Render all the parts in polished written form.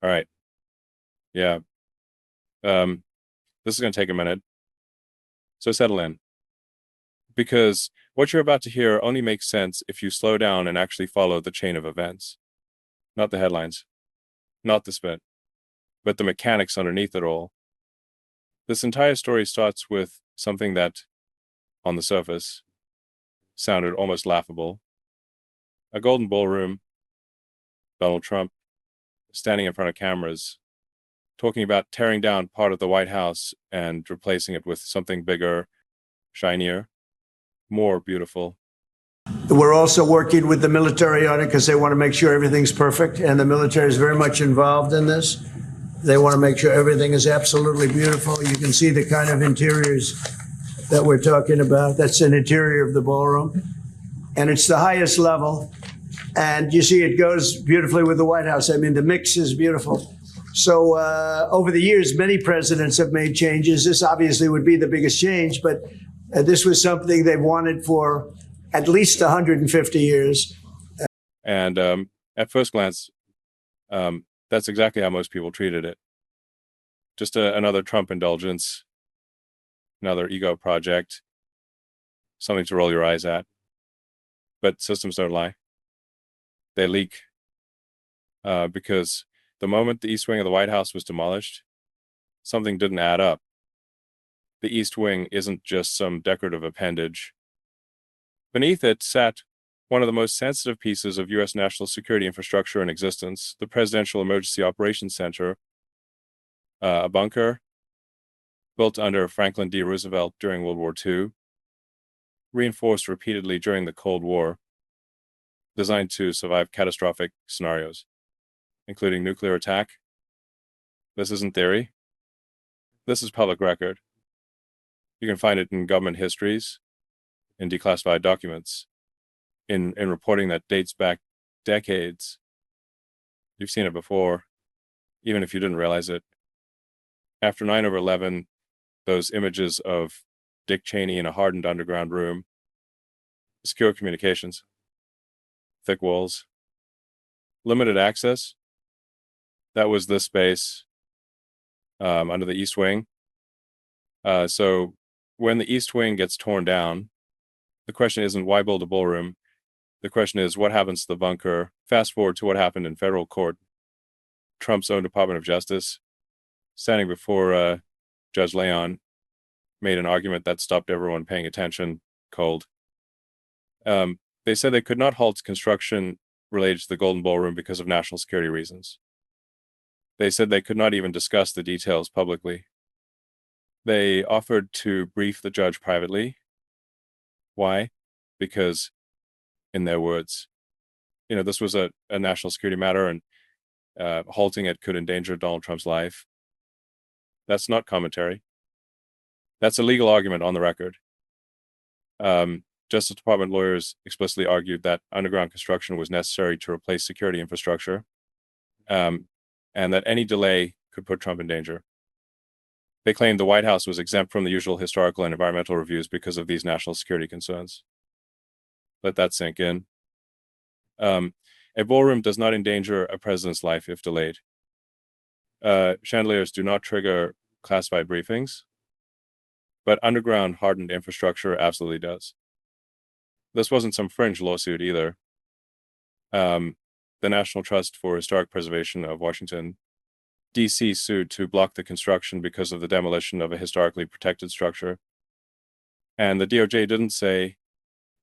All right. Yeah. Um, this is going to take a minute. So settle in. Because what you're about to hear only makes sense if you slow down and actually follow the chain of events. Not the headlines, not the spin, but the mechanics underneath it all. This entire story starts with something that, on the surface, sounded almost laughable. A golden ballroom, Donald Trump, standing in front of cameras, talking about tearing down part of the White House and replacing it with something bigger, shinier, more beautiful. We're also working with the military on it because they want to make sure everything's perfect, and the military is very much involved in this. They want to make sure everything is absolutely beautiful. You can see the kind of interiors that we're talking about. That's an interior of the ballroom, and it's the highest level. And you see it goes beautifully with the White House. I mean, the mix is beautiful. So over the years, many presidents have made changes. This obviously would be the biggest change, but this was something they've wanted for at least 150 years. And at first glance, that's exactly how most people treated it. Just another Trump indulgence, another ego project, something to roll your eyes at. But systems don't lie. They leak because the moment the East Wing of the White House was demolished, something didn't add up. The East Wing isn't just some decorative appendage. Beneath it sat one of the most sensitive pieces of U.S. national security infrastructure in existence, the Presidential Emergency Operations Center, a bunker built under Franklin D. Roosevelt during World War II, reinforced repeatedly during the Cold War, designed to survive catastrophic scenarios, including nuclear attack. This isn't theory. This is public record. You can find it in government histories, in declassified documents, in reporting that dates back decades. You've seen it before, even if you didn't realize it. After 9/11, those images of Dick Cheney in a hardened underground room, secure communications, thick walls, limited access. That was this space under the East Wing. So when the East Wing gets torn down, the question isn't why build a ballroom. The question is what happens to the bunker. Fast forward to what happened in federal court. Trump's own Department of Justice, standing before Judge Leon, made an argument that stopped everyone paying attention cold. They said they could not halt construction related to the Golden Ballroom because of national security reasons. They said they could not even discuss the details publicly. They offered to brief the judge privately. Why? Because, in their words, this was a national security matter, and halting it could endanger Donald Trump's life. That's not commentary. That's a legal argument on the record. Justice Department lawyers explicitly argued that underground construction was necessary to replace security infrastructure, and that any delay could put Trump in danger. They claimed the White House was exempt from the usual historical and environmental reviews because of these national security concerns. Let that sink in. A ballroom does not endanger a president's life if delayed. Chandeliers do not trigger classified briefings, but underground hardened infrastructure absolutely does. This wasn't some fringe lawsuit either. The National Trust for Historic Preservation of Washington, D.C. sued to block the construction because of the demolition of a historically protected structure. And the DOJ didn't say,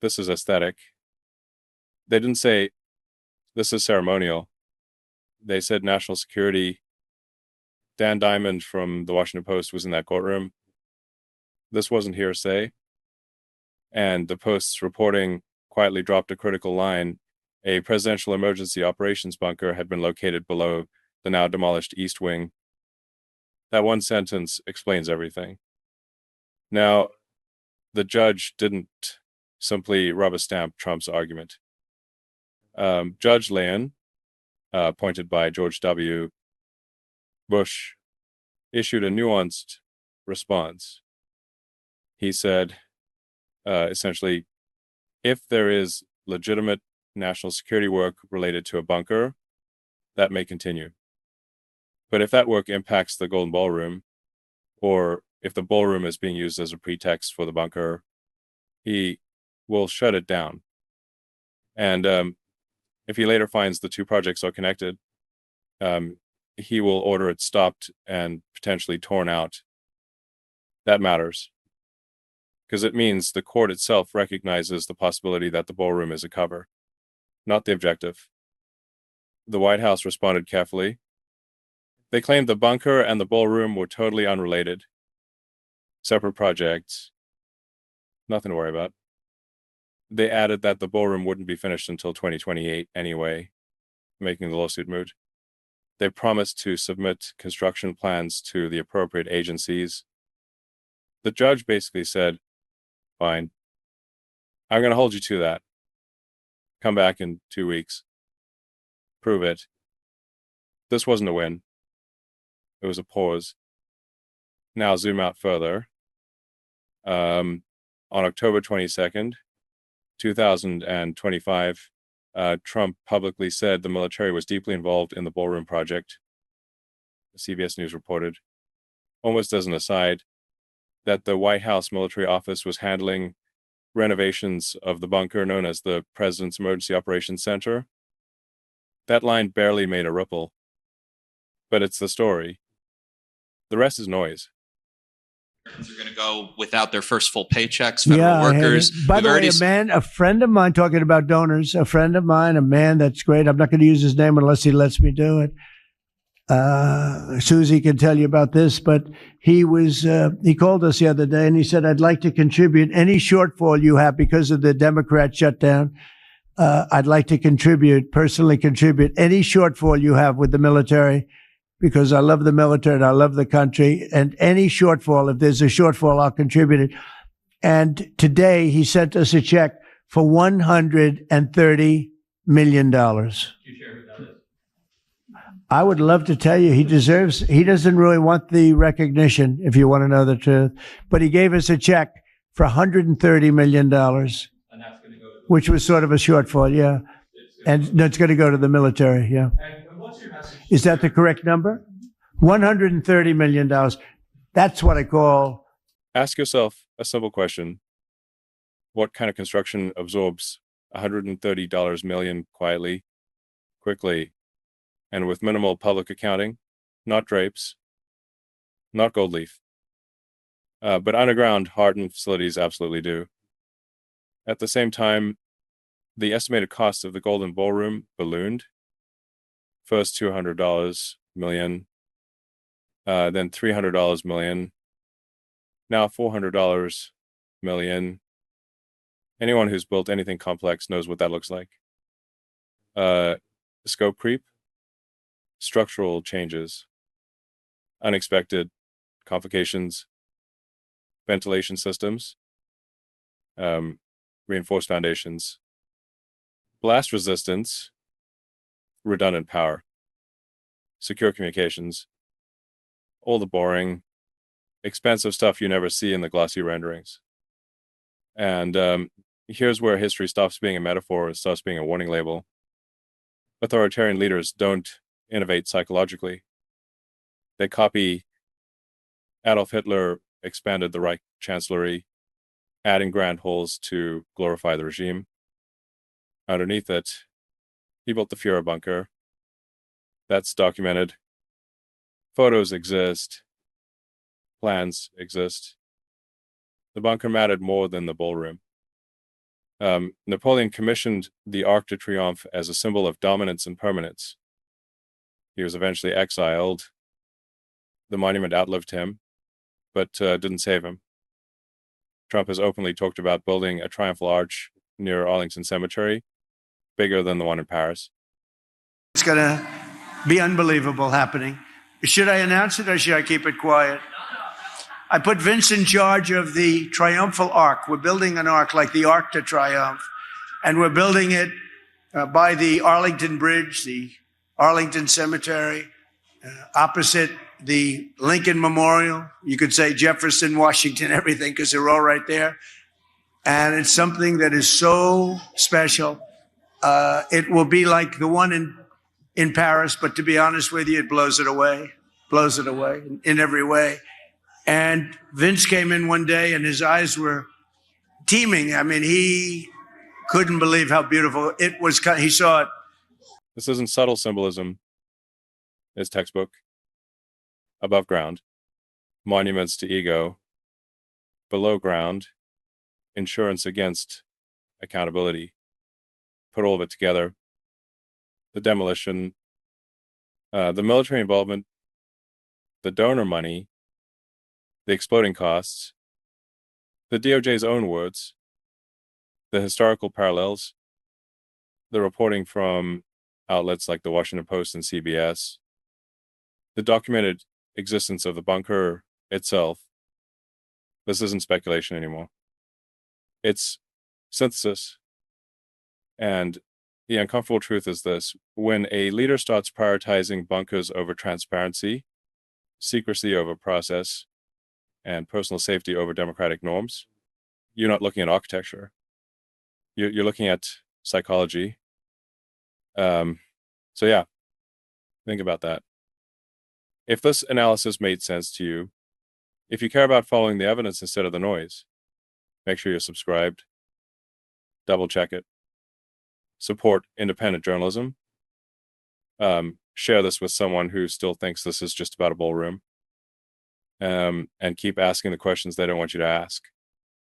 this is aesthetic. They didn't say, this is ceremonial. They said national security. Dan Diamond from the Washington Post was in that courtroom. This wasn't hearsay. And the Post's reporting quietly dropped a critical line. A presidential emergency operations bunker had been located below the now demolished East Wing. That one sentence explains everything. Now, the judge didn't simply rubber stamp Trump's argument. Judge Leon, appointed by George W. Bush, issued a nuanced response. He said, essentially, if there is legitimate national security work related to a bunker, that may continue. But if that work impacts the Golden Ballroom, or if the ballroom is being used as a pretext for the bunker, he will shut it down. And if he later finds the two projects are connected, he will order it stopped and potentially torn out. That matters, because it means the court itself recognizes the possibility that the ballroom is a cover, not the objective. The White House responded carefully. They claimed the bunker and the ballroom were totally unrelated, separate projects, nothing to worry about. They added that the ballroom wouldn't be finished until 2028 anyway, making the lawsuit moot. They promised to submit construction plans to the appropriate agencies. The judge basically said, fine, I'm going to hold you to that. Come back in 2 weeks. Prove it. This wasn't a win. It was a pause. Now zoom out further. On October 22nd, 2025, Trump publicly said the military was deeply involved in the Ballroom project. CBS News reported, almost as an aside, that the White House military office was handling renovations of the bunker known as the President's Emergency Operations Center. That line barely made a ripple, but it's the story. The rest is noise. Are going to go without their first full paychecks, federal workers. By the way, a friend of mine, talking about donors, a friend of mine, a man that's great. I'm not going to use his name unless he lets me do it. Susie can tell you about this, but he called us the other day and he said, I'd like to contribute any shortfall you have because of the Democrat shutdown. I'd like to personally contribute any shortfall you have with the military, because I love the military and I love the country, and any shortfall, if there's a shortfall, I'll contribute it. And today he sent us a check for $130 million. Do you share who that is? I would love to tell you he doesn't really want the recognition, if you want to know the truth, but he gave us a check for $130 million, And that's going to go to which was sort of a shortfall, yeah. And no, it's going to go to the military, yeah. And what's your message? Is that the correct number? $130 million. That's what I call. Ask yourself a simple question. What kind of construction absorbs $130 million quietly, quickly, and with minimal public accounting? Not drapes, not gold leaf. But underground hardened facilities absolutely do. At the same time, the estimated cost of the Golden Ballroom ballooned. First $200 million, then $300 million, now $400 million. Anyone who's built anything complex knows what that looks like. Scope creep, structural changes, unexpected complications, ventilation systems, reinforced foundations, blast resistance, redundant power, secure communications, all the boring, expensive stuff you never see in the glossy renderings. And here's where history stops being a metaphor and starts being a warning label. Authoritarian leaders don't innovate psychologically. They copy. Adolf Hitler expanded the Reich Chancellery, adding grand halls to glorify the regime. Underneath it, he built the Fuhrer bunker. That's documented. Photos exist. Plans exist. The bunker mattered more than the ballroom. Napoleon commissioned the Arc de Triomphe as a symbol of dominance and permanence. He was eventually exiled. The monument outlived him, but didn't save him. Trump has openly talked about building a triumphal arch near Arlington Cemetery, bigger than the one in Paris. It's going to be unbelievable happening. Should I announce it or should I keep it quiet? I put Vince in charge of the triumphal arc. We're building an arc like the Arc de Triomphe, and we're building it by the Arlington Bridge, the Arlington Cemetery, opposite the Lincoln Memorial. You could say Jefferson, Washington, everything, because they're all right there. And it's something that is so special. It will be like the one in in Paris, but to be honest with you, it blows it away in every way. And Vince came in one day and his eyes were teeming. I mean, he couldn't believe how beautiful it was. He saw it. This isn't subtle symbolism. It's textbook. Above ground, monuments to ego. Below ground, insurance against accountability. Put all of it together. The demolition, the military involvement, the donor money, the exploding costs, the DOJ's own words, the historical parallels, the reporting from outlets like the Washington Post and CBS, the documented existence of the bunker itself. This isn't speculation anymore. It's synthesis. And the uncomfortable truth is this: when a leader starts prioritizing bunkers over transparency, secrecy over process, and personal safety over democratic norms, you're not looking at architecture. You're looking at psychology. So yeah, think about that. If this analysis made sense to you, if you care about following the evidence instead of the noise, make sure you're subscribed. Double check it. Support independent journalism. Share this with someone who still thinks this is just about a ballroom. And keep asking the questions they don't want you to ask.